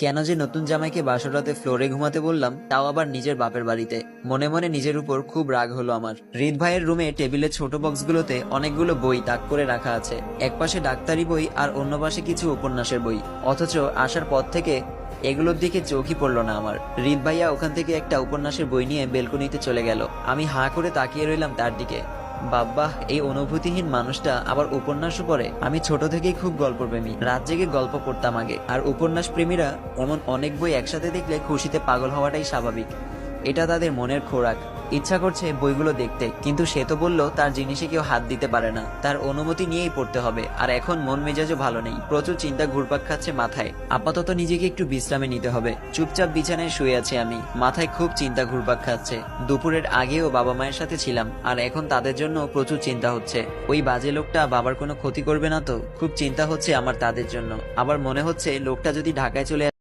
কেন যে নতুন জামাইকে বাসরাতে ফ্লোরে ঘুমাতে বললাম, তাও আবার নিজের বাপের বাড়িতে। মনে মনে নিজের উপর খুব রাগ হলো আমার। হৃদ ভাইয়ের রুমে টেবিলের ছোট বক্সগুলোতে অনেকগুলো বই তাক করে রাখা আছে। এক পাশে ডাক্তারি বই আর অন্য পাশে কিছু উপন্যাসের বই। অথচ আসার পর থেকে এগুলোর দিকে চোখই পড়লো না আমার। হৃদ ভাইয়া ওখান থেকে একটা উপন্যাসের বই নিয়ে বেলকনিতে চলে গেল। আমি হাঁ করে তাকিয়ে রইলাম তার দিকে। বাব্বাহ, এই অনুভূতিহীন মানুষটা আবার উপন্যাসও পড়ে। আমি ছোট থেকেই খুব গল্পপ্রেমী, রাত জেগে গল্প পড়তাম আগে। আর উপন্যাস প্রেমীরা এমন অনেক বই একসাথে দেখলে খুশিতে পাগল হওয়াটাই স্বাভাবিক। এটা তাদের মনের খোরাক। ইচ্ছা করছে বইগুলো দেখতে, কিন্তু সে তো বলল তার জিনিসে কেউ হাত দিতে পারে না, তার অনুমতি নিয়েই পড়তে হবে। আর এখন মন মেজাজও ভালো নেই, প্রচুর চিন্তা ঘুরপাক খাচ্ছে মাথায়। আপাতত নিজেকে একটু বিশ্রামে নিতে হবে। চুপচাপ বিছানায় শুয়ে আছি আমি, মাথায় খুব চিন্তা ঘুরপাক খাচ্ছে। দুপুরের আগেও বাবা মায়ের সাথে ছিলাম, আর এখন তাদের জন্য প্রচুর চিন্তা হচ্ছে। ওই বাজে লোকটা বাবার কোনো ক্ষতি করবে না তো? খুব চিন্তা হচ্ছে আমার তাদের জন্য। আবার মনে হচ্ছে লোকটা যদি ঢাকায় চলে